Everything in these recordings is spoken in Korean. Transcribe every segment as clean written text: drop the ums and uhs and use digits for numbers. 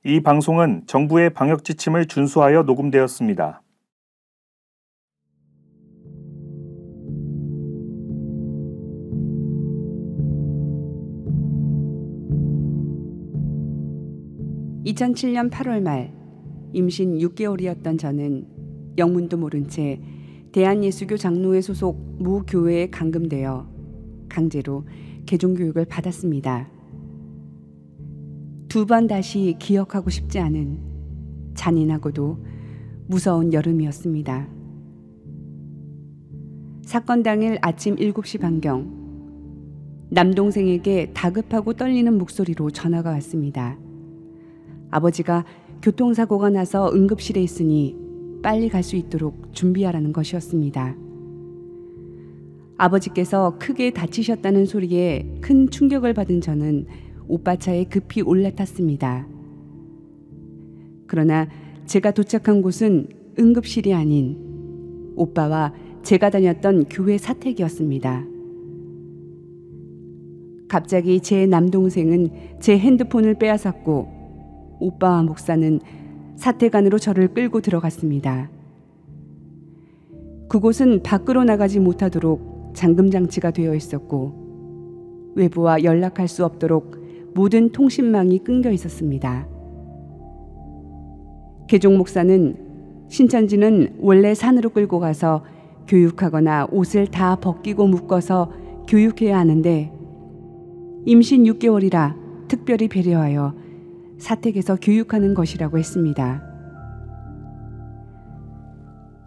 이 방송은 정부의 방역 지침을 준수하여 녹음되었습니다. (2007년 8월) 말 임신 6개월이었던 저는 영문도 모른 채 대한예수교 장로회 소속 모 교회에 감금되어 강제로 개종교육을 받았습니다. 두 번 다시 기억하고 싶지 않은 잔인하고도 무서운 여름이었습니다. 사건 당일 아침 7시 반경 남동생에게 다급하고 떨리는 목소리로 전화가 왔습니다. 아버지가 교통사고가 나서 응급실에 있으니 빨리 갈 수 있도록 준비하라는 것이었습니다. 아버지께서 크게 다치셨다는 소리에 큰 충격을 받은 저는 오빠 차에 급히 올라탔습니다. 그러나 제가 도착한 곳은 응급실이 아닌 오빠와 제가 다녔던 교회 사택이었습니다. 갑자기 제 남동생은 제 핸드폰을 빼앗았고 오빠와 목사는 사택 안으로 저를 끌고 들어갔습니다. 그곳은 밖으로 나가지 못하도록 잠금장치가 되어 있었고 외부와 연락할 수 없도록 모든 통신망이 끊겨 있었습니다. 개종 목사는 신천지는 원래 산으로 끌고 가서 교육하거나 옷을 다 벗기고 묶어서 교육해야 하는데 임신 6개월이라 특별히 배려하여 사택에서 교육하는 것이라고 했습니다.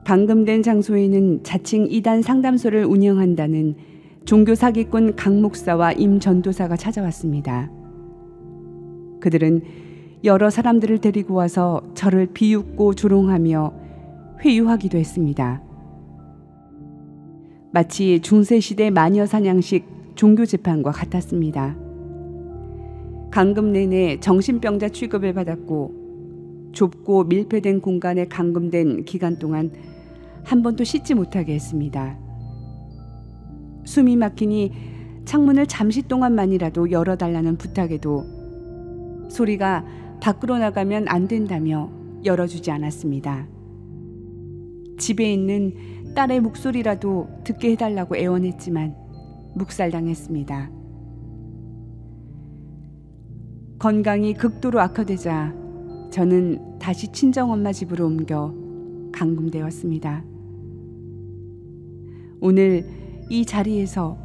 감금된 장소에는 자칭 이단 상담소를 운영한다는 종교 사기꾼 강 목사와 임 전도사가 찾아왔습니다. 그들은 여러 사람들을 데리고 와서 저를 비웃고 조롱하며 회유하기도 했습니다. 마치 중세시대 마녀사냥식 종교재판과 같았습니다. 감금 내내 정신병자 취급을 받았고 좁고 밀폐된 공간에 감금된 기간 동안 한 번도 씻지 못하게 했습니다. 숨이 막히니 창문을 잠시 동안만이라도 열어달라는 부탁에도 소리가 밖으로 나가면 안 된다며 열어주지 않았습니다. 집에 있는 딸의 목소리라도 듣게 해달라고 애원했지만 묵살당했습니다. 건강이 극도로 악화되자 저는 다시 친정엄마 집으로 옮겨 감금되었습니다. 오늘 이 자리에서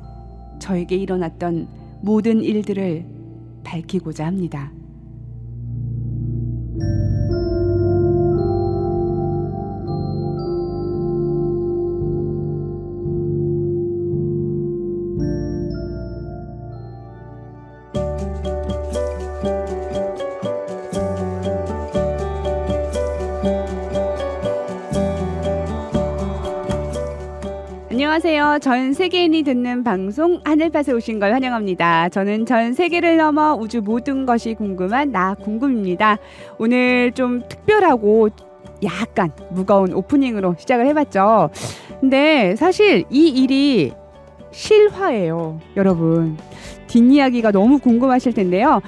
저에게 일어났던 모든 일들을 밝히고자 합니다. 안녕하세요. 전 세계인이 듣는 방송 하늘팟에 오신 걸 환영합니다. 저는 전 세계를 넘어 우주 모든 것이 궁금한 나 궁금입니다. 오늘 좀 특별하고 약간 무거운 오프닝으로 시작을 해봤죠. 근데 사실 이 일이 실화예요, 여러분. 뒷이야기가 너무 궁금하실 텐데요.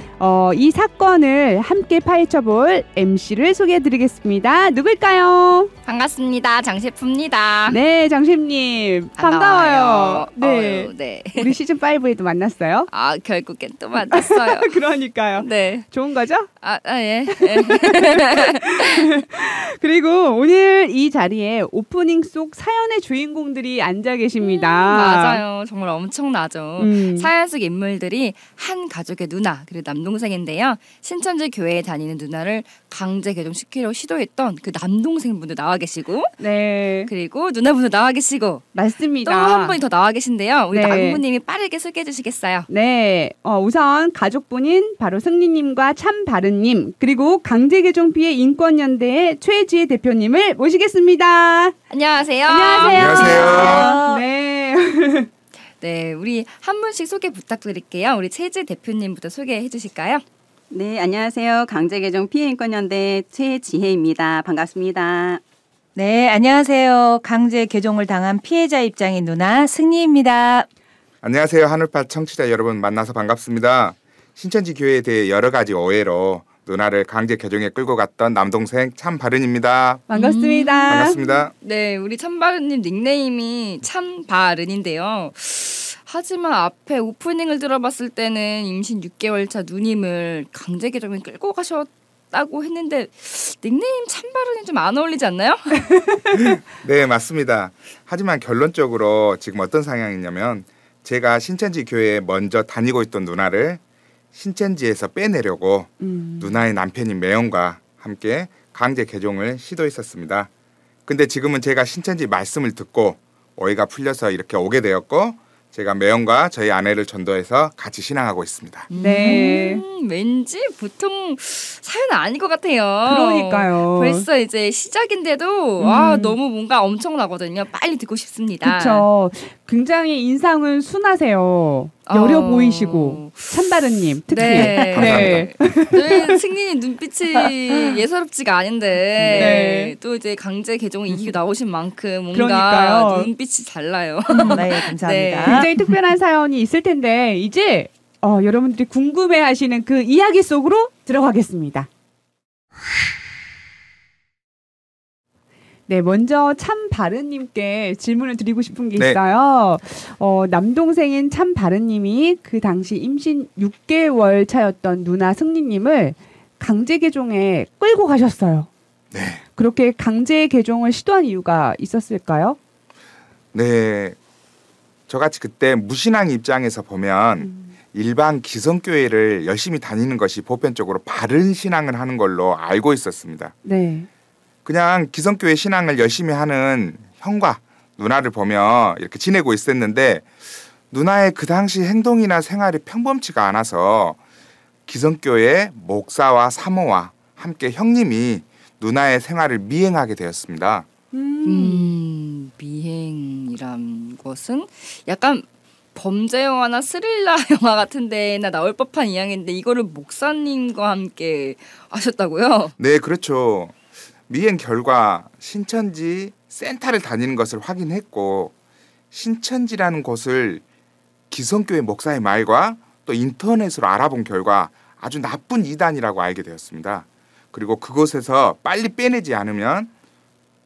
이 사건을 함께 파헤쳐볼 MC를 소개해드리겠습니다. 누굴까요? 반갑습니다. 장셰프입니다. 네, 장셰프님 반가워요. 네, 네. 우리 시즌 5에도 만났어요? 아, 결국엔 또 만났어요. 그러니까요. 네, 좋은 거죠? 예. 그리고 오늘 이 자리에 오프닝 속 사연의 주인공들이 앉아 계십니다. 맞아요. 정말 엄청나죠. 사연 속 인물들이 한 가족의 누나 그리고 남동생인데요. 신천지 교회에 다니는 누나를 강제 개종시키려고 시도했던 그 남동생분도 나와 계시고, 네, 그리고 누나분도 나와 계시고, 맞습니다. 또 한 분이 더 나와 계신데요. 우리 네. 남부님이 빠르게 소개해 주시겠어요? 네, 우선 가족분인 바로 승리님과 참바른님, 그리고 강제개종 피해 인권연대의 최지혜 대표님을 모시겠습니다. 안녕하세요. 안녕하세요. 네. 네, 우리 한 분씩 소개 부탁드릴게요. 우리 최지 대표님부터 소개해 주실까요? 네, 안녕하세요. 강제개종 피해인권연대 최지혜입니다. 반갑습니다. 네, 안녕하세요. 강제 개종을 당한 피해자 입장인 누나 승리입니다. 안녕하세요. 하늘팟 청취자 여러분 만나서 반갑습니다. 신천지 교회에 대해 여러 가지 오해로 누나를 강제 개종에 끌고 갔던 남동생 참바른입니다. 반갑습니다. 반갑습니다. 네, 우리 참바른님 닉네임이 참바른인데요. 하지만 앞에 오프닝을 들어봤을 때는 임신 6개월 차 누님을 강제 개종에 끌고 가셨다고 했는데 닉네임 참바른이 좀 안 어울리지 않나요? 네, 맞습니다. 하지만 결론적으로 지금 어떤 상황이냐면 제가 신천지 교회에 먼저 다니고 있던 누나를 신천지에서 빼내려고 누나의 남편인 매형과 함께 강제 개종을 시도했었습니다. 근데 지금은 제가 신천지 말씀을 듣고 오해가 풀려서 이렇게 오게 되었고 제가 매형과 저희 아내를 전도해서 같이 신앙하고 있습니다. 네. 왠지 보통 사연은 아닌 것 같아요. 그러니까요. 벌써 이제 시작인데도 너무 뭔가 엄청나거든요. 빨리 듣고 싶습니다. 그렇죠. 굉장히 인상은 순하세요. 여려 보이시고 참바른님 특히. 네. 네. 승리님 눈빛이 예사롭지가 않은데 또 이제 강제 개종을 이기고 나오신 만큼 뭔가 그러니까요. 눈빛이 달라요. 네, 감사합니다. 네. 굉장히 특별한 사연이 있을 텐데 이제 여러분들이 궁금해하시는 그 이야기 속으로 들어가겠습니다. 네, 먼저 참바른님께 질문을 드리고 싶은 게 네. 있어요. 남동생인 참바른님이 그 당시 임신 6개월 차였던 누나 승리님을 강제 개종에 끌고 가셨어요. 네. 그렇게 강제 개종을 시도한 이유가 있었을까요? 네. 저같이 그때 무신앙 입장에서 보면 일반 기성교회를 열심히 다니는 것이 보편적으로 바른 신앙을 하는 걸로 알고 있었습니다. 네. 그냥 기성교회 신앙을 열심히 하는 형과 누나를 보며 이렇게 지내고 있었는데 누나의 그 당시 행동이나 생활이 평범치가 않아서 기성교회 목사와 사모와 함께 형님이 누나의 생활을 미행하게 되었습니다. 미행이란 것은 약간 범죄 영화나 스릴러 영화 같은 데나 나올 법한 이야기인데 이거를 목사님과 함께 하셨다고요? 네, 그렇죠. 미행 결과 신천지 센터를 다니는 것을 확인했고 신천지라는 곳을 기성교회 목사의 말과 또 인터넷으로 알아본 결과 아주 나쁜 이단이라고 알게 되었습니다. 그리고 그곳에서 빨리 빼내지 않으면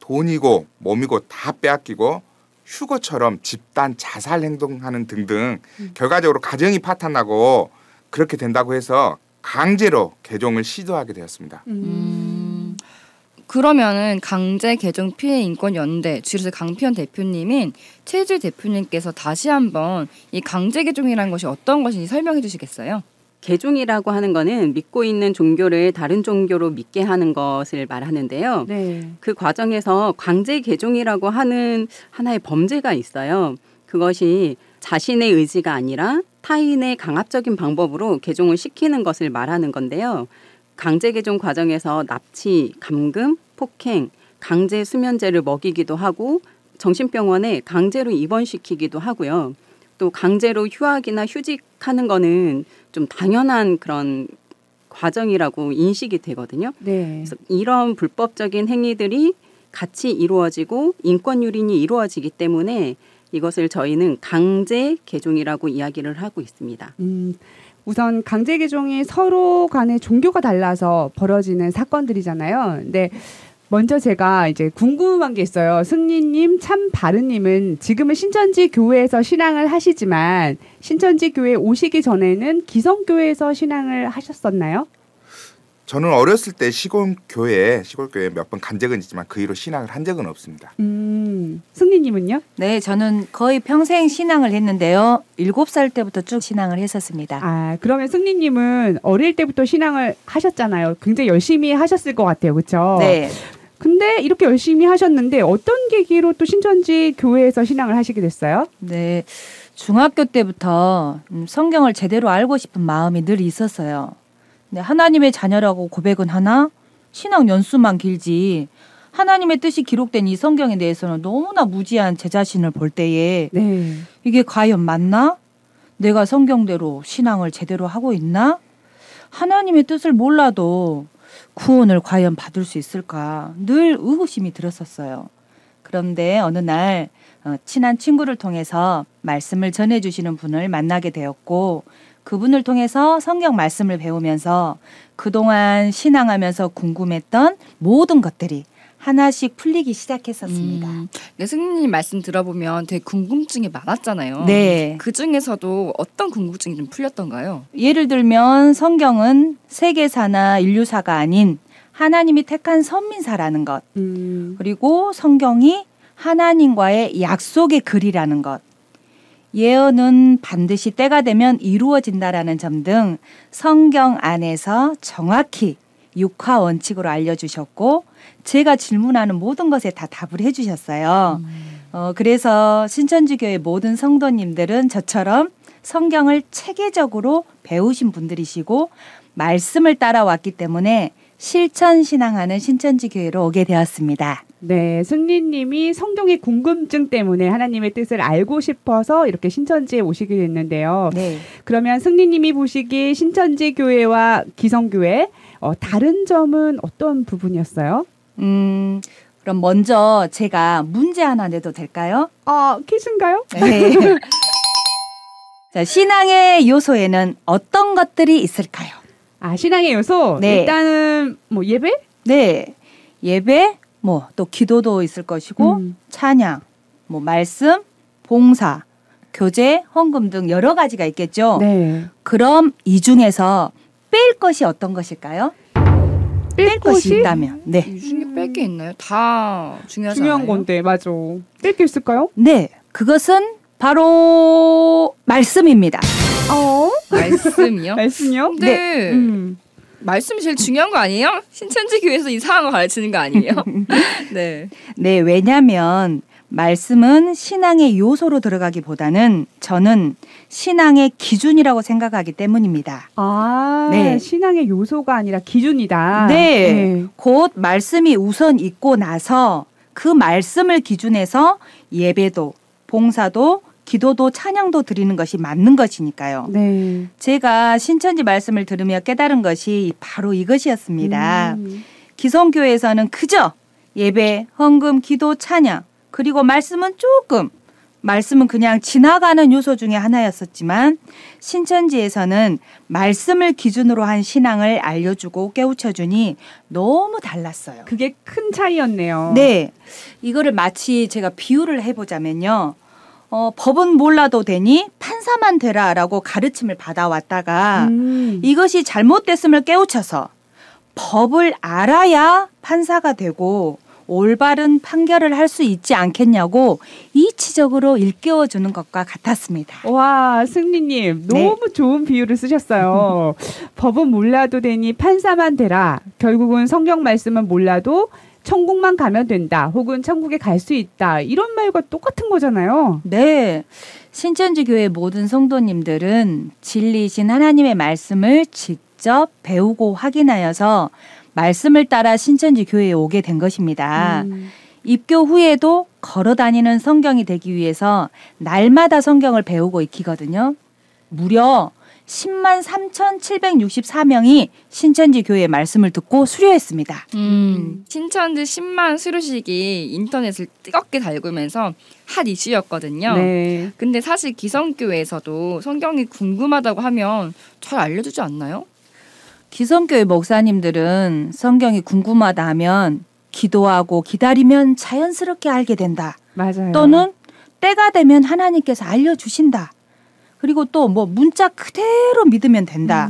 돈이고 몸이고 다 빼앗기고 휴거처럼 집단 자살 행동하는 등등 결과적으로 가정이 파탄나고 그렇게 된다고 해서 강제로 개종을 시도하게 되었습니다. 그러면은 강제 개종 피해 인권 연대 줄여서 강피연 대표님인 최질 대표님께서 다시 한번 이 강제 개종이라는 것이 어떤 것인지 설명해 주시겠어요? 개종이라고 하는 거는 믿고 있는 종교를 다른 종교로 믿게 하는 것을 말하는데요. 네. 그 과정에서 강제 개종이라고 하는 하나의 범죄가 있어요. 그것이 자신의 의지가 아니라 타인의 강압적인 방법으로 개종을 시키는 것을 말하는 건데요. 강제 개종 과정에서 납치, 감금, 폭행, 강제 수면제를 먹이기도 하고 정신병원에 강제로 입원시키기도 하고요. 또 강제로 휴학이나 휴직하는 거는 좀 당연한 그런 과정이라고 인식이 되거든요. 네. 그래서 이런 불법적인 행위들이 같이 이루어지고 인권 유린이 이루어지기 때문에 이것을 저희는 강제 개종이라고 이야기를 하고 있습니다. 우선 강제 개종이 서로 간의 종교가 달라서 벌어지는 사건들이잖아요. 근데 먼저 제가 이제 궁금한 게 있어요. 승리님, 참바른님은 지금은 신천지 교회에서 신앙을 하시지만 신천지 교회 오시기 전에는 기성교회에서 신앙을 하셨었나요? 저는 어렸을 때 시골 교회에 몇 번 간 적은 있지만 그 이후로 신앙을 한 적은 없습니다. 승리님은요? 네, 저는 거의 평생 신앙을 했는데요. 7살 때부터 쭉 신앙을 했었습니다. 아, 그러면 승리님은 어릴 때부터 신앙을 하셨잖아요. 굉장히 열심히 하셨을 것 같아요. 그렇죠? 네. 근데 이렇게 열심히 하셨는데 어떤 계기로 또 신천지 교회에서 신앙을 하시게 됐어요? 네. 중학교 때부터 성경을 제대로 알고 싶은 마음이 늘 있었어요. 네, 하나님의 자녀라고 고백은 하나 신앙 연수만 길지 하나님의 뜻이 기록된 이 성경에 대해서는 너무나 무지한 제 자신을 볼 때에 네. 이게 과연 맞나? 내가 성경대로 신앙을 제대로 하고 있나? 하나님의 뜻을 몰라도 구원을 과연 받을 수 있을까? 늘 의구심이 들었었어요. 그런데 어느 날 친한 친구를 통해서 말씀을 전해주시는 분을 만나게 되었고 그분을 통해서 성경 말씀을 배우면서 그동안 신앙하면서 궁금했던 모든 것들이 하나씩 풀리기 시작했었습니다. 네, 승리님 말씀 들어보면 되게 궁금증이 많았잖아요. 네. 그 중에서도 어떤 궁금증이 좀 풀렸던가요? 예를 들면 성경은 세계사나 인류사가 아닌 하나님이 택한 선민사라는 것. 그리고 성경이 하나님과의 약속의 글이라는 것. 예언은 반드시 때가 되면 이루어진다라는 점 등 성경 안에서 정확히 육화 원칙으로 알려주셨고 제가 질문하는 모든 것에 다 답을 해주셨어요. 그래서 신천지교회 모든 성도님들은 저처럼 성경을 체계적으로 배우신 분들이시고 말씀을 따라왔기 때문에 실천신앙하는 신천지교회로 오게 되었습니다. 네, 승리님이 성경의 궁금증 때문에 하나님의 뜻을 알고 싶어서 이렇게 신천지에 오시게 됐는데요. 네. 그러면 승리님이 보시기에 신천지 교회와 기성교회 다른 점은 어떤 부분이었어요? 그럼 먼저 제가 문제 하나 내도 될까요? 퀴즈인가요? 네. 자, 신앙의 요소에는 어떤 것들이 있을까요? 신앙의 요소? 네. 일단은 뭐 예배? 네. 예배, 뭐 또 기도도 있을 것이고 찬양, 뭐 말씀, 봉사, 교제, 헌금 등 여러 가지가 있겠죠. 네. 그럼 이 중에서 뺄 것이 어떤 것일까요? 뺄 것이 있다면. 네. 이 중에 뺄 게 있나요? 다 중요하잖아요. 중요한 건데, 맞아. 뺄 게 있을까요? 네. 그것은 바로 말씀입니다. 말씀이요? 말씀이요? 근데 말씀이 제일 중요한 거 아니에요? 신천지 교회에서 이상한 거 가르치는 거 아니에요? 네. 네, 왜냐하면 말씀은 신앙의 요소로 들어가기보다는 저는 신앙의 기준이라고 생각하기 때문입니다. 네. 신앙의 요소가 아니라 기준이다. 네. 곧 말씀이 우선 있고 나서 그 말씀을 기준해서 예배도, 봉사도, 기도도 찬양도 드리는 것이 맞는 것이니까요. 네. 제가 신천지 말씀을 들으며 깨달은 것이 바로 이것이었습니다. 기성교회에서는 그저 예배, 헌금, 기도, 찬양 그리고 말씀은 그냥 지나가는 요소 중에 하나였었지만 신천지에서는 말씀을 기준으로 한 신앙을 알려주고 깨우쳐주니 너무 달랐어요. 그게 큰 차이였네요. 네. 이거를 마치 제가 비유를 해보자면요. 법은 몰라도 되니 판사만 되라라고 가르침을 받아왔다가 이것이 잘못됐음을 깨우쳐서 법을 알아야 판사가 되고 올바른 판결을 할 수 있지 않겠냐고 이치적으로 일깨워주는 것과 같았습니다. 와, 승리님 너무 좋은 비유를 쓰셨어요. 법은 몰라도 되니 판사만 되라. 결국은 성경 말씀은 몰라도 천국만 가면 된다. 혹은 천국에 갈 수 있다. 이런 말과 똑같은 거잖아요. 네. 신천지 교회 모든 성도님들은 진리이신 하나님의 말씀을 직접 배우고 확인하여서 말씀을 따라 신천지 교회에 오게 된 것입니다. 입교 후에도 걸어다니는 성경이 되기 위해서 날마다 성경을 배우고 익히거든요. 무려 10만 3,764명이 신천지 교회의 말씀을 듣고 수료했습니다. 신천지 10만 수료식이 인터넷을 뜨겁게 달구면서 핫 이슈였거든요. 네. 근데 사실 기성교회에서도 성경이 궁금하다고 하면 잘 알려주지 않나요? 기성교회 목사님들은 성경이 궁금하다 하면 기도하고 기다리면 자연스럽게 알게 된다. 맞아요. 또는 때가 되면 하나님께서 알려주신다. 그리고 또 뭐 문자 그대로 믿으면 된다.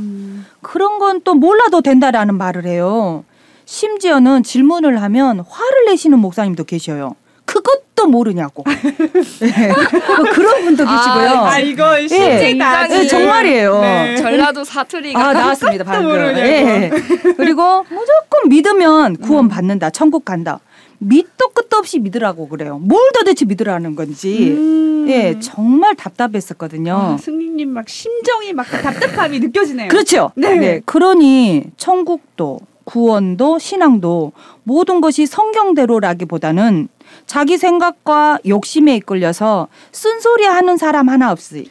그런 건 또 몰라도 된다라는 말을 해요. 심지어는 질문을 하면 화를 내시는 목사님도 계셔요. 그것도 모르냐고. 네. 그런 분도 계시고요. 이거 실제다. 네, 정말이에요. 네. 전라도 사투리가 나왔습니다. 방금. 모르냐고. 네. 그리고 무조건 믿으면 구원 받는다. 천국 간다. 밑도 끝도 없이 믿으라고 그래요. 뭘 도대체 믿으라는 건지. 예, 정말 답답했었거든요. 승리님 막 심정이 막 답답함이 느껴지네요. 그렇죠. 네. 그러니 천국도 구원도 신앙도 모든 것이 성경대로라기보다는 자기 생각과 욕심에 이끌려서 쓴소리 하는 사람 하나 없이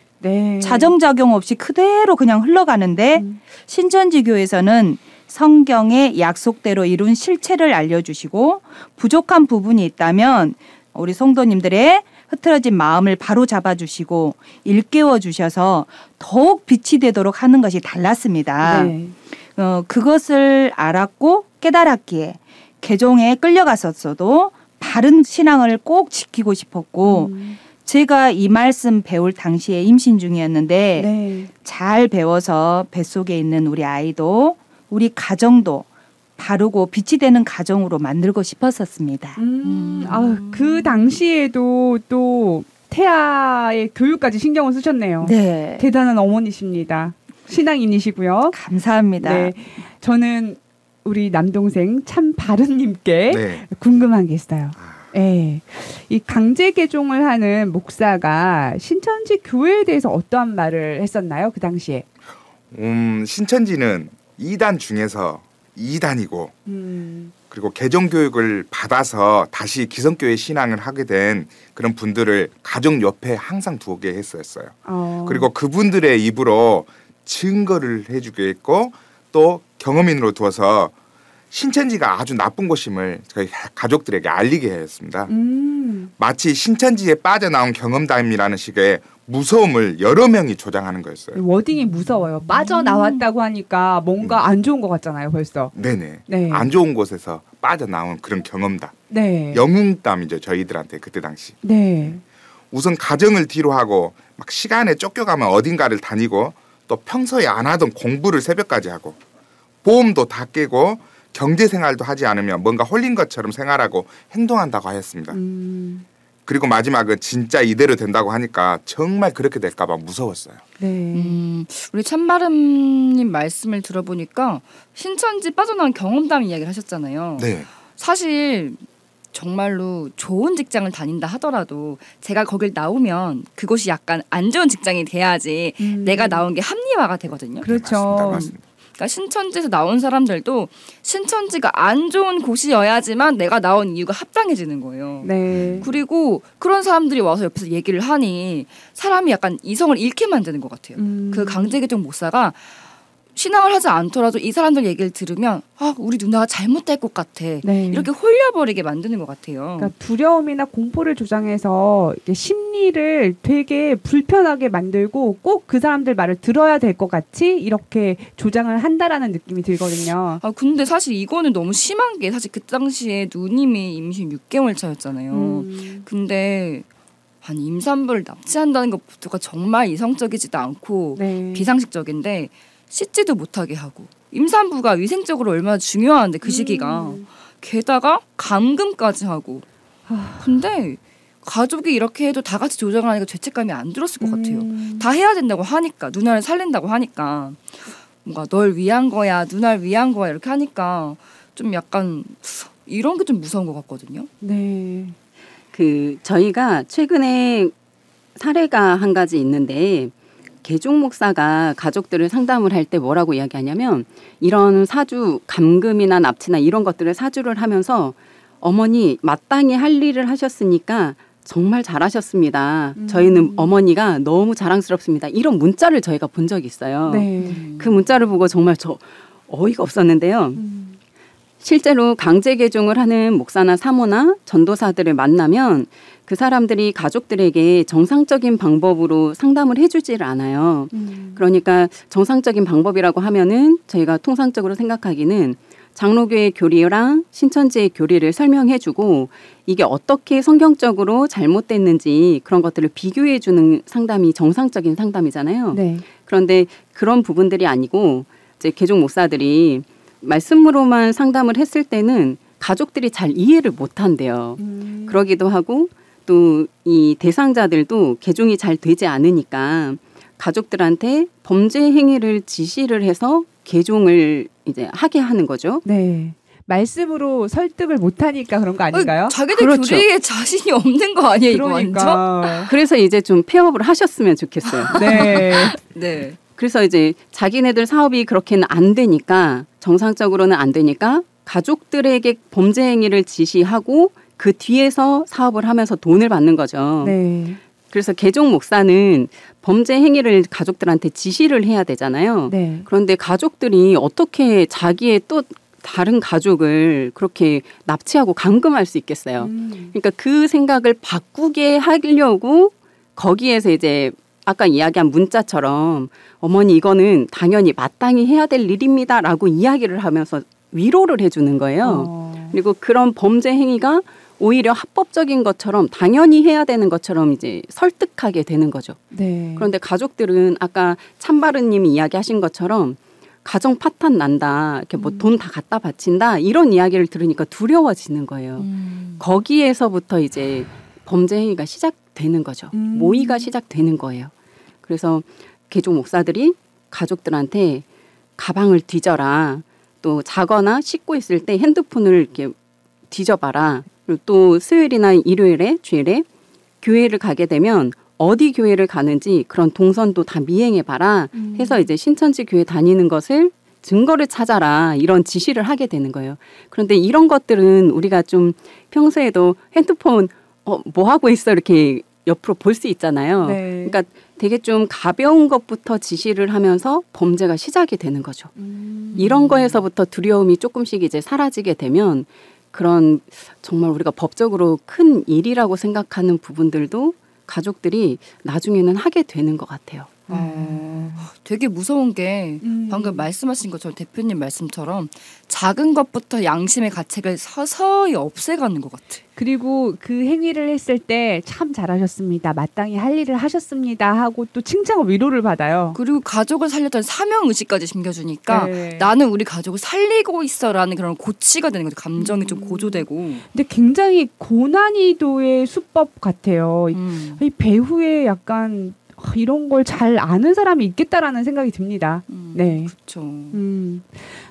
자정작용 없이 그대로 그냥 흘러가는데 신천지교에서는 성경의 약속대로 이룬 실체를 알려주시고 부족한 부분이 있다면 우리 성도님들의 흐트러진 마음을 바로 잡아주시고 일깨워 주셔서 더욱 빛이 되도록 하는 것이 달랐습니다. 네. 그것을 알았고 깨달았기에 개종에 끌려갔었어도 바른 신앙을 꼭 지키고 싶었고 제가 이 말씀 배울 당시에 임신 중이었는데 네. 잘 배워서 뱃속에 있는 우리 아이도 우리 가정도 바르고 빛이 되는 가정으로 만들고 싶었었습니다. 그 당시에도 또 태아의 교육까지 신경을 쓰셨네요. 네. 대단한 어머니십니다. 신앙인이시고요. 감사합니다. 네. 저는 우리 남동생 참바른님께 네. 궁금한 게 있어요. 네. 이 강제 개종을 하는 목사가 신천지 교회에 대해서 어떠한 말을 했었나요? 그 당시에. 신천지는 2단 중에서 2단이고 그리고 개종 교육을 받아서 다시 기성교회 신앙을 하게 된 그런 분들을 가정 옆에 항상 두게 했었어요. 그리고 그분들의 입으로 증거를 해주게 했고 또 경험인으로 두어서 신천지가 아주 나쁜 곳임을 저희 가족들에게 알리게 했습니다. 마치 신천지에 빠져나온 경험담이라는 식의 무서움을 여러 명이 조장하는 거였어요. 워딩이 무서워요. 빠져나왔다고 하니까 뭔가 안 좋은 것 같잖아요, 벌써. 네네. 네. 안 좋은 곳에서 빠져나온 그런 경험담. 네. 영웅담이죠, 저희들한테 그때 당시. 네. 우선 가정을 뒤로 하고 막 시간에 쫓겨가면 어딘가를 다니고 또 평소에 안 하던 공부를 새벽까지 하고 보험도 다 깨고 경제생활도 하지 않으면 뭔가 홀린 것처럼 생활하고 행동한다고 하였습니다. 그리고 마지막은 진짜 이대로 된다고 하니까 정말 그렇게 될까 봐 무서웠어요. 네. 우리 참바름님 말씀을 들어보니까 신천지 빠져나온 경험담 이야기를 하셨잖아요. 네. 사실 정말로 좋은 직장을 다닌다 하더라도 제가 거길 나오면 그곳이 약간 안 좋은 직장이 돼야지 내가 나온 게 합리화가 되거든요. 그렇죠. 맞습니다. 그러니까 신천지에서 나온 사람들도 신천지가 안 좋은 곳이어야지만 내가 나온 이유가 합당해지는 거예요. 네. 그리고 그런 사람들이 와서 옆에서 얘기를 하니 사람이 약간 이성을 잃게 만드는 것 같아요. 그 강제개종 목사가 신앙을 하지 않더라도 이 사람들 얘기를 들으면 우리 누나가 잘못될 것 같아. 네. 이렇게 홀려버리게 만드는 것 같아요. 그러니까 두려움이나 공포를 조장해서 이렇게 심리를 되게 불편하게 만들고 꼭 그 사람들 말을 들어야 될 것 같이 이렇게 조장을 한다라는 느낌이 들거든요. 근데 사실 이거는 너무 심한 게 사실 그 당시에 누님이 임신 6개월 차였잖아요. 근데 임산부를 납치한다는 것부터가 정말 이성적이지도 않고 네. 비상식적인데 씻지도 못하게 하고 임산부가 위생적으로 얼마나 중요한데 그 시기가 게다가 감금까지 하고 근데 가족이 이렇게 해도 다 같이 조정하니까 죄책감이 안 들었을 것 같아요. 다 해야 된다고 하니까 누나를 살린다고 하니까 뭔가 널 위한 거야 누나를 위한 거야 이렇게 하니까 좀 약간 이런 게 좀 무서운 것 같거든요. 네. 저희가 최근에 사례가 한 가지 있는데 개종 목사가 가족들을 상담을 할 때 뭐라고 이야기하냐면 이런 사주 감금이나 납치나 이런 것들을 사주를 하면서 어머니 마땅히 할 일을 하셨으니까 정말 잘하셨습니다. 저희는 어머니가 너무 자랑스럽습니다. 이런 문자를 저희가 본 적이 있어요. 네. 그 문자를 보고 정말 어이가 없었는데요. 실제로 강제 개종을 하는 목사나 사모나 전도사들을 만나면 그 사람들이 가족들에게 정상적인 방법으로 상담을 해주지를 않아요. 그러니까 정상적인 방법이라고 하면은 저희가 통상적으로 생각하기는 장로교의 교리랑 신천지의 교리를 설명해주고 이게 어떻게 성경적으로 잘못됐는지 그런 것들을 비교해주는 상담이 정상적인 상담이잖아요. 네. 그런데 그런 부분들이 아니고 이제 개종 목사들이 말씀으로만 상담을 했을 때는 가족들이 잘 이해를 못한대요. 그러기도 하고 또 이 대상자들도 개종이 잘 되지 않으니까 가족들한테 범죄 행위를 지시를 해서 개종을 이제 하게 하는 거죠. 네. 말씀으로 설득을 못하니까 그런 거 아닌가요? 자기들 그렇죠. 교리에 자신이 없는 거 아니에요, 이거 완전? 그러니까. 그래서 이제 좀 폐업을 하셨으면 좋겠어요. 네. 네. 그래서 이제 자기네들 사업이 그렇게는 안 되니까 정상적으로는 안 되니까 가족들에게 범죄 행위를 지시하고 그 뒤에서 사업을 하면서 돈을 받는 거죠. 네. 그래서 개종 목사는 범죄 행위를 가족들한테 지시를 해야 되잖아요. 네. 그런데 가족들이 어떻게 자기의 또 다른 가족을 그렇게 납치하고 감금할 수 있겠어요. 그러니까 그 생각을 바꾸게 하려고 거기에서 이제 아까 이야기한 문자처럼 어머니 이거는 당연히 마땅히 해야 될 일입니다라고 이야기를 하면서 위로를 해주는 거예요. 그리고 그런 범죄 행위가 오히려 합법적인 것처럼 당연히 해야 되는 것처럼 이제 설득하게 되는 거죠. 네. 그런데 가족들은 아까 참바르님이 이야기하신 것처럼 가정 파탄 난다, 이렇게 뭐 돈 다 갖다 바친다 이런 이야기를 들으니까 두려워지는 거예요. 거기에서부터 이제 범죄 행위가 시작되는 거죠. 모의가 시작되는 거예요. 그래서 개종 목사들이 가족들한테 가방을 뒤져라, 또 자거나 씻고 있을 때 핸드폰을 이렇게 뒤져봐라. 그리고 또 수요일이나 일요일에 주일에 교회를 가게 되면 어디 교회를 가는지 그런 동선도 다 미행해봐라 해서 이제 신천지 교회 다니는 것을 증거를 찾아라 이런 지시를 하게 되는 거예요. 그런데 이런 것들은 우리가 좀 평소에도 핸드폰 뭐 하고 있어 이렇게 옆으로 볼 수 있잖아요. 네. 그러니까 되게 좀 가벼운 것부터 지시를 하면서 범죄가 시작이 되는 거죠. 이런 거에서부터 두려움이 조금씩 이제 사라지게 되면 그런 정말 우리가 법적으로 큰 일이라고 생각하는 부분들도 가족들이 나중에는 하게 되는 것 같아요. 되게 무서운 게 방금 말씀하신 것처럼 대표님 말씀처럼 작은 것부터 양심의 가책을 서서히 없애가는 것 같아. 그리고 그 행위를 했을 때 참 잘하셨습니다. 마땅히 할 일을 하셨습니다. 하고 또 칭찬과 위로를 받아요. 그리고 가족을 살렸던 사명의식까지 심겨주니까 네. 나는 우리 가족을 살리고 있어라는 그런 고취가 되는 거죠. 감정이 좀 고조되고. 근데 굉장히 고난이도의 수법 같아요. 이 배후에 약간 이런 걸 잘 아는 사람이 있겠다라는 생각이 듭니다. 네. 그렇죠.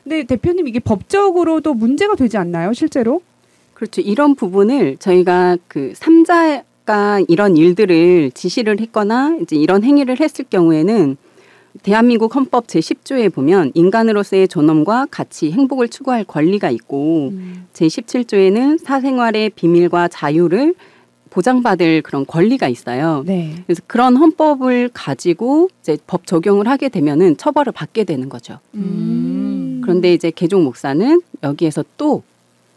근데 대표님 이게 법적으로도 문제가 되지 않나요, 실제로? 그렇죠. 이런 부분을 저희가 그 3자가 이런 일들을 지시를 했거나 이제 이런 행위를 했을 경우에는 대한민국 헌법 제10조에 보면 인간으로서의 존엄과 가치, 행복을 추구할 권리가 있고 제17조에는 사생활의 비밀과 자유를 보장받을 그런 권리가 있어요. 네. 그래서 그런 헌법을 가지고 이제 법 적용을 하게 되면은 처벌을 받게 되는 거죠. 그런데 이제 개종 목사는 여기에서 또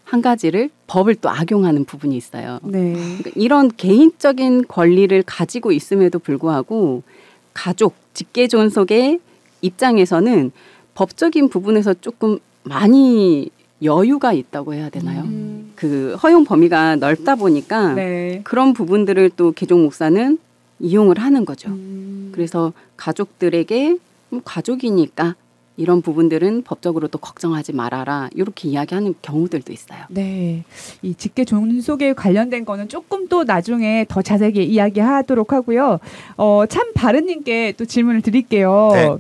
한 가지를 법을 또 악용하는 부분이 있어요. 네. 그러니까 이런 개인적인 권리를 가지고 있음에도 불구하고 가족, 직계존속의 입장에서는 법적인 부분에서 조금 많이 여유가 있다고 해야 되나요? 그 허용 범위가 넓다 보니까 네. 그런 부분들을 또 개종 목사는 이용을 하는 거죠. 그래서 가족들에게 가족이니까 이런 부분들은 법적으로 또 걱정하지 말아라 이렇게 이야기하는 경우들도 있어요. 네, 이 직계 존속에 관련된 거는 조금 또 나중에 더 자세하게 이야기하도록 하고요. 참 바른님께 또 질문을 드릴게요. 네.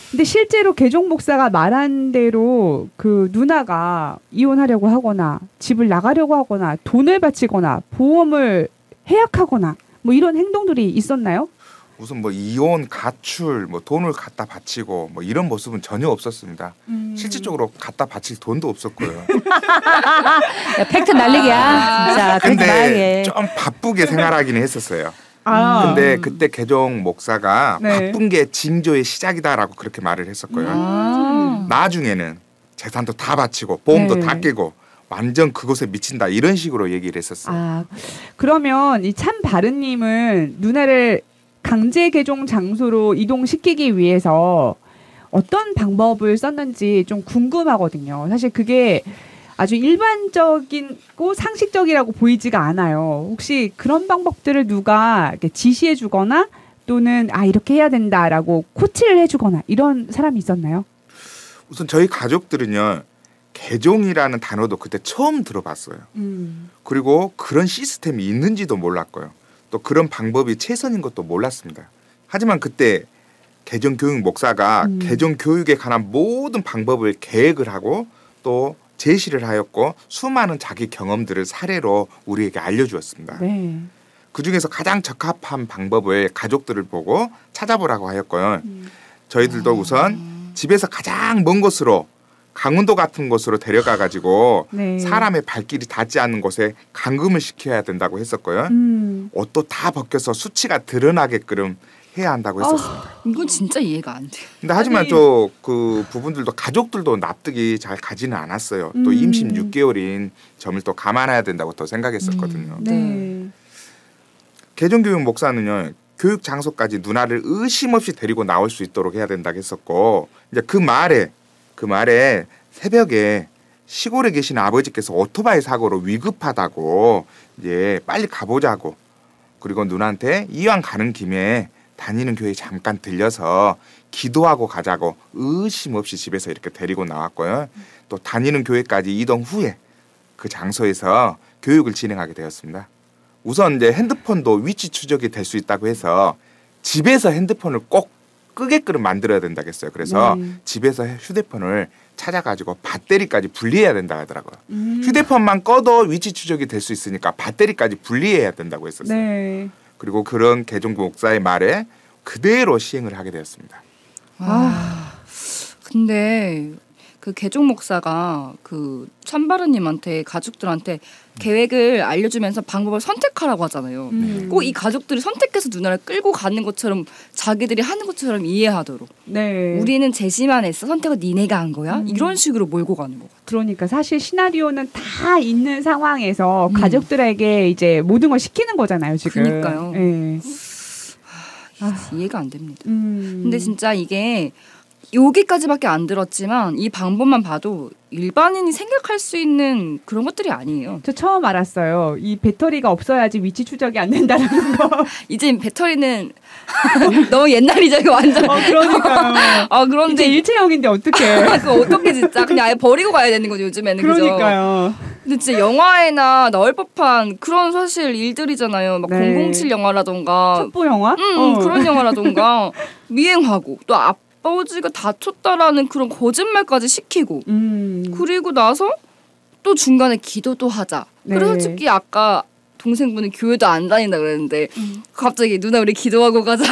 근데 실제로 개종 목사가 말한 대로 그 누나가 이혼하려고 하거나 집을 나가려고 하거나 돈을 바치거나 보험을 해약하거나 뭐 이런 행동들이 있었나요? 우선 뭐 이혼, 가출, 뭐 돈을 갖다 바치고 뭐 이런 모습은 전혀 없었습니다. 실질적으로 갖다 바칠 돈도 없었고요. 야, 팩트 날리기야. 진짜 그러지 근데 말게. 좀 바쁘게 생활하기는 했었어요. 아. 근데 그때 개종 목사가 네. 바쁜 게 징조의 시작이다라고 그렇게 말을 했었고요. 나중에는 재산도 다 바치고 보험도 네. 다 깨고 완전 그것에 미친다 이런 식으로 얘기를 했었어요. 아, 그러면 이 참 바른님은 누나를 강제 개종 장소로 이동시키기 위해서 어떤 방법을 썼는지 좀 궁금하거든요. 사실 그게 아주 일반적이고 상식적이라고 보이지가 않아요. 혹시 그런 방법들을 누가 이렇게 지시해주거나 또는 이렇게 해야 된다라고 코치를 해주거나 이런 사람이 있었나요? 우선 저희 가족들은요. 개종이라는 단어도 그때 처음 들어봤어요. 그리고 그런 시스템이 있는지도 몰랐고요. 또 그런 방법이 최선인 것도 몰랐습니다. 하지만 그때 개종 교육 목사가 개종 교육에 관한 모든 방법을 계획을 하고 또 제시를 하였고 수많은 자기 경험들을 사례로 우리에게 알려주었습니다. 네. 그중에서 가장 적합한 방법을 가족들을 보고 찾아보라고 하였고요. 저희들도 우선 집에서 가장 먼 곳으로 강원도 같은 곳으로 데려가 가지고 네. 사람의 발길이 닿지 않는 곳에 감금을 시켜야 된다고 했었고요. 옷도 다 벗겨서 수치가 드러나게끔 해야 한다고 했었습니다. 이건 진짜 이해가 안 돼요. 근데 하지만 또 그 부분들도 가족들도 납득이 잘 가지는 않았어요. 또 임신 6개월인 점을 또 감안해야 된다고 또 생각했었거든요. 네. 개종교육 목사는요. 교육 장소까지 누나를 의심 없이 데리고 나올 수 있도록 해야 된다고 했었고 이제 그 말에 새벽에 시골에 계신 아버지께서 오토바이 사고로 위급하다고 이제 빨리 가보자고 그리고 누나한테 이왕 가는 김에 다니는 교회 잠깐 들려서 기도하고 가자고 의심 없이 집에서 이렇게 데리고 나왔고요. 또 다니는 교회까지 이동 후에 그 장소에서 교육을 진행하게 되었습니다. 우선 이제 핸드폰도 위치 추적이 될 수 있다고 해서 집에서 핸드폰을 꼭 끄게끔 만들어야 된다고 했어요. 그래서 집에서 휴대폰을 찾아가지고 배터리까지 분리해야 된다고 하더라고요. 휴대폰만 꺼도 위치 추적이 될 수 있으니까 배터리까지 분리해야 된다고 했었어요. 네. 그리고 그런 개종 목사의 말에 그대로 시행을 하게 되었습니다. 근데 그 개종 목사가 그 찬바르님한테 가족들한테 계획을 알려주면서 방법을 선택하라고 하잖아요. 꼭 이 가족들이 선택해서 누나를 끌고 가는 것처럼 자기들이 하는 것처럼 이해하도록. 네. 우리는 제시만 했어. 선택은 니네가 한 거야. 이런 식으로 몰고 가는 것 같아요. 그러니까 사실 시나리오는 다 있는 상황에서 가족들에게 이제 모든 걸 시키는 거잖아요, 지금. 그러니까요. 네. 이해가 안 됩니다. 근데 진짜 이게 여기까지밖에 안 들었지만 이 방법만 봐도 일반인이 생각할 수 있는 그런 것들이 아니에요. 저 처음 알았어요. 이 배터리가 없어야지 위치 추적이 안 된다는 거. 이제 배터리는 너무 옛날이죠. 이거 완전. 그러니까요. 그런데 이제 일체형인데 어떡해. 그거 어떻게 진짜 그냥 아예 버리고 가야 되는 거죠 요즘에는. 그러니까요. 그죠? 근데 진짜 영화에나 나올 법한 그런 사실 일들이잖아요. 막 네. 007 영화라던가. 첩보 영화? 그런 영화라던가 미행하고 또 아버지가 다쳤다라는 그런 거짓말까지 시키고 그리고 나서 또 중간에 기도도 하자. 네. 그래서 솔직히 아까 동생분은 교회도 안 다닌다 그랬는데 갑자기 누나 우리 기도하고 가자.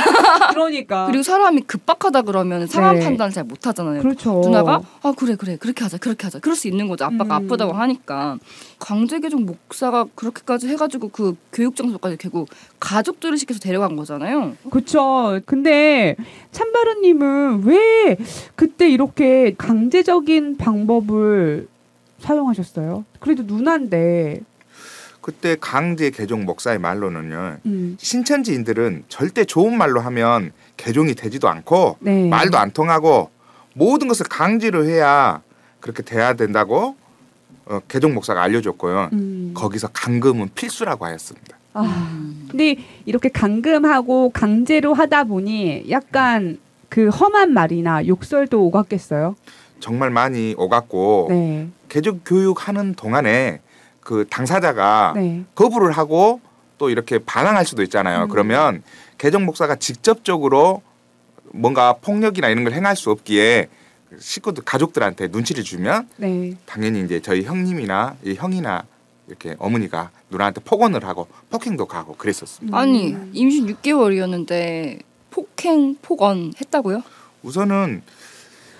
그러니까. 그리고 사람이 급박하다 그러면 상황 네. 판단 잘 못하잖아요. 그렇죠. 누나가 그래 그렇게 하자 그럴 수 있는 거죠. 아빠가 아프다고 하니까. 강제개종 목사가 그렇게까지 해가지고 그 교육 장소까지 결국 가족들을 시켜서 데려간 거잖아요. 그렇죠. 근데 찬바르님은 왜 그때 이렇게 강제적인 방법을 사용하셨어요? 그래도 누나인데. 그때 강제 개종 목사의 말로는요. 신천지인들은 절대 좋은 말로 하면 개종이 되지도 않고 네. 말도 안 통하고 모든 것을 강제로 해야 그렇게 돼야 된다고 개종 목사가 알려줬고요. 거기서 감금은 필수라고 하였습니다. 근데 이렇게 감금하고 강제로 하다 보니 약간 그 험한 말이나 욕설도 오갔겠어요? 정말 많이 오갔고 네. 개종 교육하는 동안에 그 당사자가 네. 거부를 하고 또 이렇게 반항할 수도 있잖아요. 그러면 개종 목사가 직접적으로 뭔가 폭력이나 이런 걸 행할 수 없기에 식구들 가족들한테 눈치를 주면 네. 당연히 이제 저희 형님이나 형이나 이렇게 어머니가 누나한테 폭언을 하고 폭행도 가고 그랬었습니다. 아니 임신 6개월이었는데 폭언 했다고요? 우선은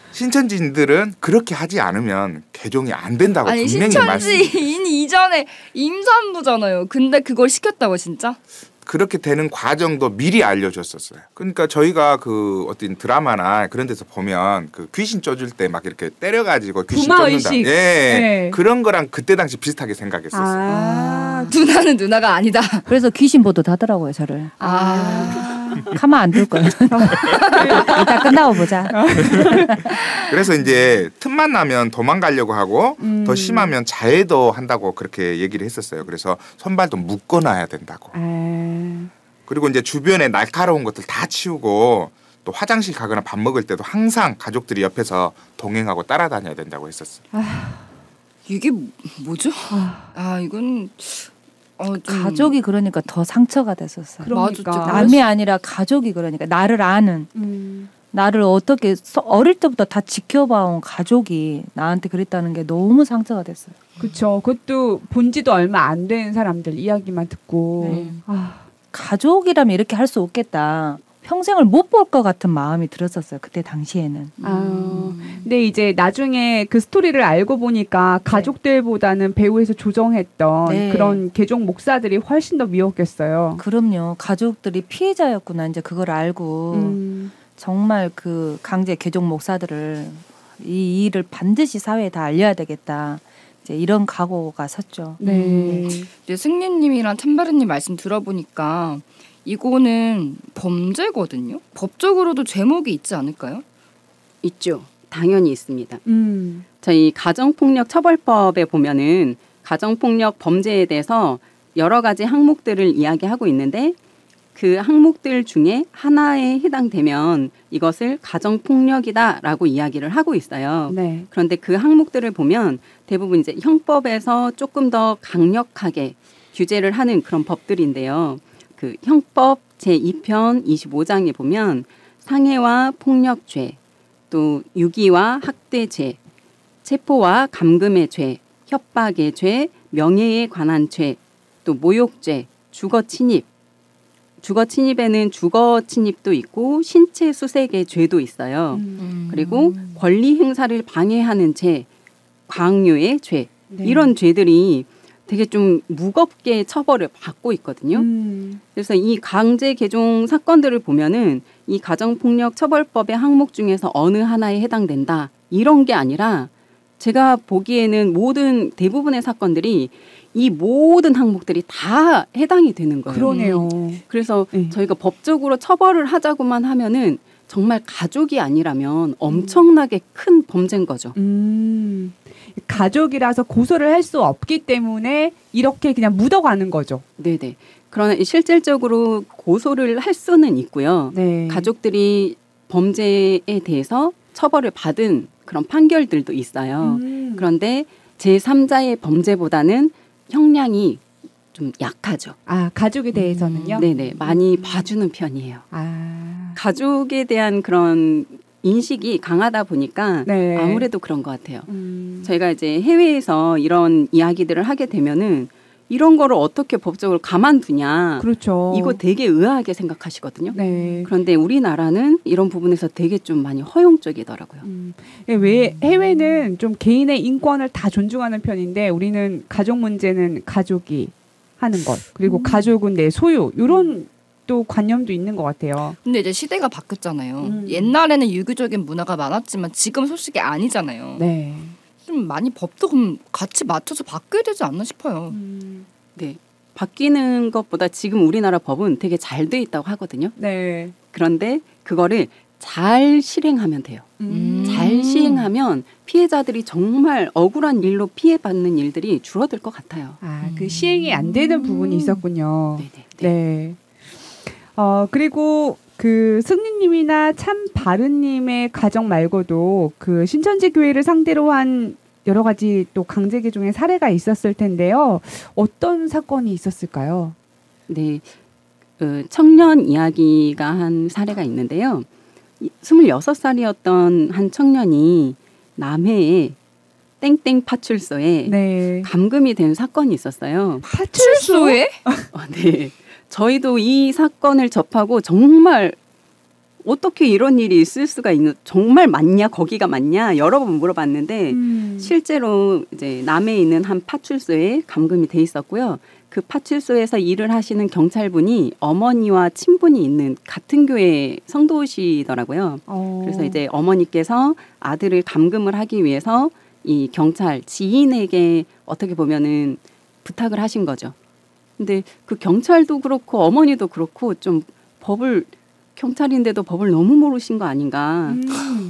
신천지인들은 그렇게 하지 않으면 개종이 안 된다고 아니 분명히 신천지인 이전에 임산부잖아요. 근데 그걸 시켰다고 진짜? 그렇게 되는 과정도 미리 알려줬었어요. 그러니까 저희가 그 어떤 드라마나 그런 데서 보면 그 귀신 쪄줄 때 막 이렇게 때려가지고 귀신 쫓는다. 예, 네. 그런 거랑 그때 당시 비슷하게 생각했었어요. 누나는 누나가 아니다. 그래서 귀신 보듯 하더라고요 저를. 가만 안 둘 거야. 이따 끝나고 보자. 그래서 이제 틈만 나면 도망가려고 하고 더 심하면 자해도 한다고 그렇게 얘기를 했었어요. 그래서 손발도 묶어놔야 된다고. 그리고 이제 주변에 날카로운 것들 다 치우고 또 화장실 가거나 밥 먹을 때도 항상 가족들이 옆에서 동행하고 따라다녀야 된다고 했었어요. 이게 뭐죠? 이건 가족이 그러니까 더 상처가 됐었어요. 그러니까. 남이 아니라 가족이 그러니까 나를 아는 나를 어떻게 어릴 때부터 다 지켜봐온 가족이 나한테 그랬다는 게 너무 상처가 됐어요. 그렇죠. 그것도 본지도 얼마 안 된 사람들 이야기만 듣고. 가족이라면 이렇게 할 수 없겠다. 평생을 못 볼 것 같은 마음이 들었었어요. 그때 당시에는. 근데 이제 나중에 그 스토리를 알고 보니까 가족들보다는 배후에서 조정했던 네. 그런 개종 목사들이 훨씬 더 미웠겠어요. 그럼요. 가족들이 피해자였구나. 이제 그걸 알고 정말 그 강제 개종 목사들을 이 일을 반드시 사회에 다 알려야 되겠다. 이제 이런 각오가 섰죠. 네. 이제 승리님이랑 참바르님 말씀 들어보니까 이거는 범죄거든요. 법적으로도 죄목이 있지 않을까요? 있죠. 당연히 있습니다. 음. 저희 가정폭력 처벌법에 보면은 가정폭력 범죄에 대해서 여러 가지 항목들을 이야기하고 있는데 그 항목들 중에 하나에 해당되면 이것을 가정폭력이다라고 이야기를 하고 있어요. 네. 그런데 그 항목들을 보면 대부분 이제 형법에서 조금 더 강력하게 규제를 하는 그런 법들인데요. 그 형법 제2편 25장에 보면 상해와 폭력죄, 또 유기와 학대죄, 체포와 감금의 죄, 협박의 죄, 명예에 관한 죄, 또 모욕죄, 주거침입. 주거침입에는 주거침입도 있고 신체 수색의 죄도 있어요. 그리고 권리 행사를 방해하는 죄, 강요의 죄, 네. 이런 죄들이 되게 좀 무겁게 처벌을 받고 있거든요. 그래서 이 강제 개종 사건들을 보면은 이 가정폭력 처벌법의 항목 중에서 어느 하나에 해당된다 이런 게 아니라 제가 보기에는 대부분의 사건들이 이 모든 항목들이 다 해당이 되는 거예요. 그러네요. 그래서 네. 저희가 법적으로 처벌을 하자고만 하면은 정말 가족이 아니라면 엄청나게 큰 범죄인 거죠. 가족이라서 고소를 할 수 없기 때문에 이렇게 그냥 묻어가는 거죠. 네네. 그러나 실질적으로 고소를 할 수는 있고요. 네. 가족들이 범죄에 대해서 처벌을 받은 그런 판결들도 있어요. 그런데 제3자의 범죄보다는 형량이 좀 약하죠. 아, 가족에 대해서는요? 네네. 많이 봐주는 편이에요. 아. 가족에 대한 그런 인식이 강하다 보니까 네. 아무래도 그런 것 같아요. 저희가 이제 해외에서 이런 이야기들을 하게 되면은 이런 거를 어떻게 법적으로 가만두냐. 그렇죠. 이거 되게 의아하게 생각하시거든요. 네. 그런데 우리나라는 이런 부분에서 되게 좀 많이 허용적이더라고요. 왜 해외는 좀 개인의 인권을 다 존중하는 편인데 우리는 가족 문제는 가족이 하는 것 그리고 가족은 내 소유 이런 또 관념도 있는 것 같아요. 근데 이제 시대가 바뀌었잖아요. 옛날에는 유교적인 문화가 많았지만 지금 솔직히 아니잖아요. 네. 좀 많이 법도 그럼 같이 맞춰서 바뀌어야 되지 않나 싶어요. 네. 바뀌는 것보다 지금 우리나라 법은 되게 잘 돼 있다고 하거든요. 네. 그런데 그거를 잘 실행하면 돼요. 잘 시행하면 피해자들이 정말 억울한 일로 피해받는 일들이 줄어들 것 같아요. 아, 그 시행이 안 되는 부분이 있었군요. 네네. 네. 그리고 그 승리님이나 참바르님의 가정 말고도 그 신천지 교회를 상대로 한 여러 가지 또 강제 개종의 사례가 있었을 텐데요. 어떤 사건이 있었을까요? 네. 청년 이야기가 한 사례가 있는데요. 26살이었던 한 청년이 남해에 땡땡 파출소에 네. 감금이 된 사건이 있었어요. 파출소에? 네. 저희도 이 사건을 접하고 정말 어떻게 이런 일이 있을 수가 있는 정말 맞냐 거기가 맞냐 여러 번 물어봤는데 실제로 이제 남해에 있는 한 파출소에 감금이 돼 있었고요. 그 파출소에서 일을 하시는 경찰분이 어머니와 친분이 있는 같은 교회 성도시더라고요. 그래서 이제 어머니께서 아들을 감금을 하기 위해서 이 경찰 지인에게 어떻게 보면은 부탁을 하신 거죠. 근데 그 경찰도 그렇고 어머니도 그렇고 좀 법을 경찰인데도 법을 너무 모르신 거 아닌가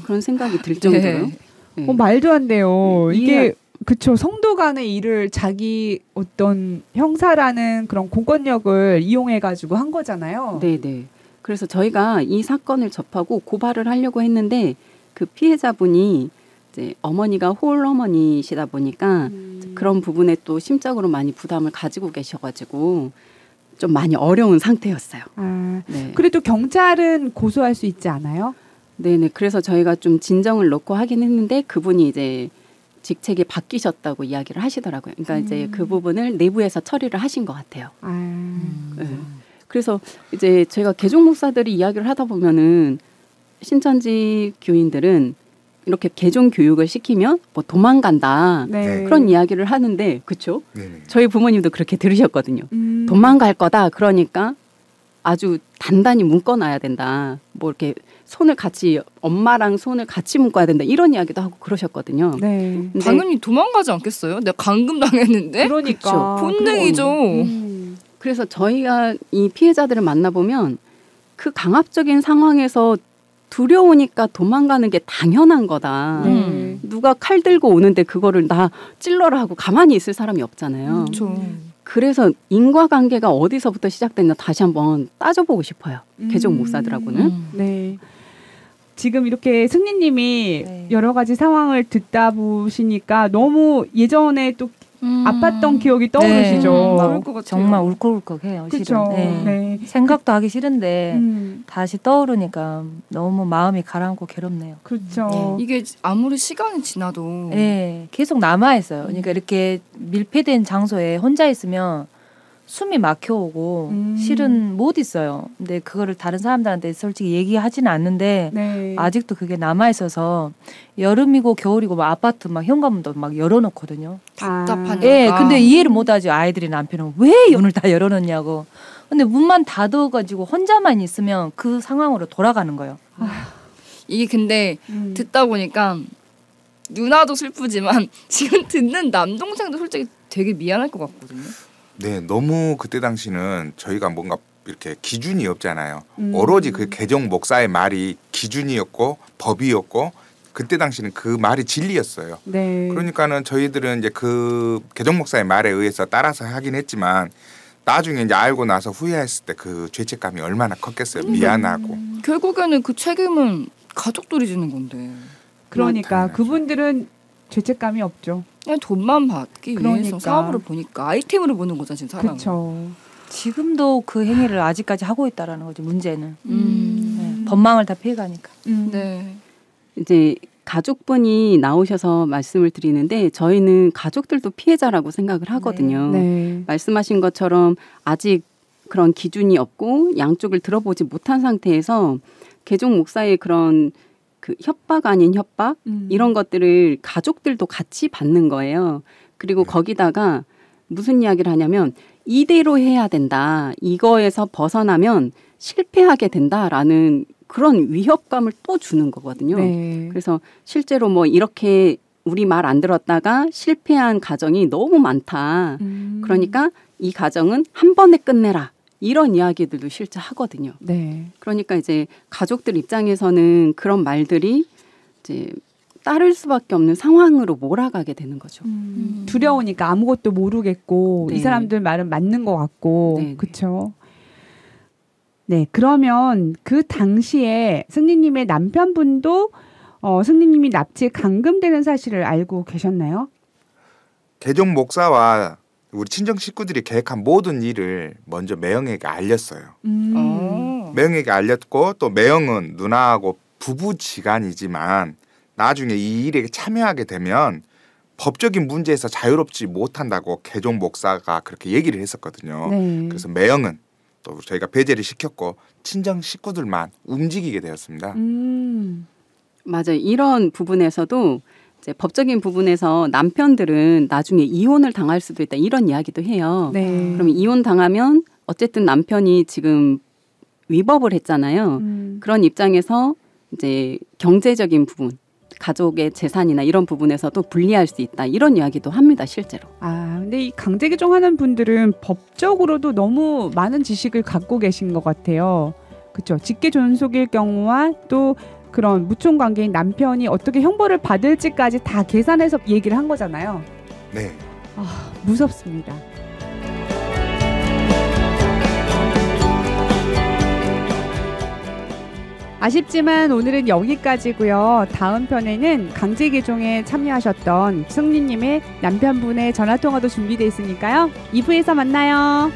그런 생각이 들 정도로. 네. 말도 안 돼요. 네. 이게 그쵸. 성도 간의 일을 자기 어떤 형사라는 그런 공권력을 이용해가지고 한 거잖아요. 네네. 그래서 저희가 이 사건을 접하고 고발을 하려고 했는데 그 피해자분이 이제 어머니가 홀어머니시다 보니까 그런 부분에 또 심적으로 많이 부담을 가지고 계셔가지고 좀 많이 어려운 상태였어요. 아, 네. 그래도 경찰은 고소할 수 있지 않아요? 네네. 그래서 저희가 좀 진정을 놓고 하긴 했는데 그분이 이제 직책이 바뀌셨다고 이야기를 하시더라고요. 그러니까 이제 그 부분을 내부에서 처리를 하신 것 같아요. 아, 네. 그래서 이제 제가 개종 목사들이 이야기를 하다 보면은 신천지 교인들은 이렇게 개종 교육을 시키면 뭐 도망간다 네. 그런 이야기를 하는데 그렇죠? 네네. 저희 부모님도 그렇게 들으셨거든요. 도망갈 거다. 그러니까 아주 단단히 묶어놔야 된다. 뭐 이렇게 손을 같이 엄마랑 손을 같이 묶어야 된다. 이런 이야기도 하고 그러셨거든요. 네. 근데 당연히 도망가지 않겠어요? 내가 감금 당했는데. 그러니까 본능이죠. 그래서 저희가 이 피해자들을 만나보면 그 강압적인 상황에서 두려우니까 도망가는 게 당연한 거다. 누가 칼 들고 오는데 그거를 나 찔러라 하고 가만히 있을 사람이 없잖아요. 그렇죠. 그래서 인과관계가 어디서부터 시작됐나 다시 한번 따져보고 싶어요. 개종 목사들하고는. 네. 지금 이렇게 승리님이 네. 여러 가지 상황을 듣다 보시니까 너무 예전에 또 아팠던 기억이 떠오르시죠. 그럴 것 같아요. 정말 울컥울컥해요. 그렇죠. 실은. 네. 네. 생각도 하기 싫은데 음, 다시 떠오르니까 너무 마음이 가라앉고 괴롭네요. 그렇죠. 이게 아무리 시간이 지나도 네, 계속 남아 있어요. 그러니까 이렇게 밀폐된 장소에 혼자 있으면 숨이 막혀오고 실은 못 있어요. 근데 그거를 다른 사람들한테 솔직히 얘기하지는 않는데 네. 아직도 그게 남아 있어서 여름이고 겨울이고 막 아파트 막 현관문도 막 열어놓거든요. 답답하니까. 예, 근데 이해를 못하죠. 아이들이 남편은 왜 문을 다 열어놓냐고. 근데 문만 닫아가지고 혼자만 있으면 그 상황으로 돌아가는 거예요. 이게 근데 듣다 보니까 누나도 슬프지만 지금 듣는 남동생도 솔직히 되게 미안할 것 같거든요. 네, 너무 그때 당시는 저희가 뭔가 이렇게 기준이 없잖아요. 오로지 그 개종 목사의 말이 기준이었고 법이었고 그때 당시는 그 말이 진리였어요. 네. 그러니까는 저희들은 이제 그 개종 목사의 말에 의해서 따라서 하긴 했지만 나중에 이제 알고 나서 후회했을 때 그 죄책감이 얼마나 컸겠어요. 미안하고. 결국에는 그 책임은 가족들이 지는 건데. 그러니까 당연하죠. 그분들은 죄책감이 없죠. 그냥 돈만 받기 그러니까. 위해서 사업으로 보니까 아이템으로 보는 거잖아 지금 사람은. 그렇죠. 지금도 그 행위를 아직까지 하고 있다라는 거죠. 문제는. 네, 법망을 다 피해가니까. 네. 이제 가족분이 나오셔서 말씀을 드리는데 저희는 가족들도 피해자라고 생각을 하거든요. 네. 말씀하신 것처럼 아직 그런 기준이 없고 양쪽을 들어보지 못한 상태에서 개종 목사의 그런 그 협박 아닌 협박 이런 것들을 가족들도 같이 받는 거예요. 그리고 거기다가 무슨 이야기를 하냐면 이대로 해야 된다. 이거에서 벗어나면 실패하게 된다라는 그런 위협감을 또 주는 거거든요. 네. 그래서 실제로 뭐 이렇게 우리 말 안 들었다가 실패한 가정이 너무 많다. 그러니까 이 가정은 한 번에 끝내라. 이런 이야기들도 실제 하거든요. 네. 그러니까 이제 가족들 입장에서는 그런 말들이 이제 따를 수밖에 없는 상황으로 몰아가게 되는 거죠. 두려우니까 아무것도 모르겠고 네. 이 사람들 말은 맞는 것 같고 네, 네. 그렇죠. 네, 그러면 그 당시에 승리님의 남편분도 승리님이 납치에 감금되는 사실을 알고 계셨나요? 개종 목사와 우리 친정 식구들이 계획한 모든 일을 먼저 매형에게 알렸어요. 매형에게 알렸고 또 매형은 누나하고 부부지간이지만 나중에 이 일에 참여하게 되면 법적인 문제에서 자유롭지 못한다고 개종 목사가 그렇게 얘기를 했었거든요. 네. 그래서 매형은 또 저희가 배제를 시켰고 친정 식구들만 움직이게 되었습니다. 맞아요. 이런 부분에서도 이제 법적인 부분에서 남편들은 나중에 이혼을 당할 수도 있다 이런 이야기도 해요. 네. 그럼 이혼 당하면 어쨌든 남편이 지금 위법을 했잖아요. 그런 입장에서 이제 경제적인 부분, 가족의 재산이나 이런 부분에서도 불리할 수 있다 이런 이야기도 합니다. 실제로. 아, 근데 이 강제 개종하는 분들은 법적으로도 너무 많은 지식을 갖고 계신 것 같아요. 그렇죠. 직계 존속일 경우와 또 그런 무총 관계인 남편이 어떻게 형벌을 받을지까지 다 계산해서 얘기를 한 거잖아요. 네. 아, 무섭습니다. 아쉽지만 오늘은 여기까지고요. 다음 편에는 강제 개종에 참여하셨던 승리님의 남편분의 전화통화도 준비되어 있으니까요. 2부에서 만나요.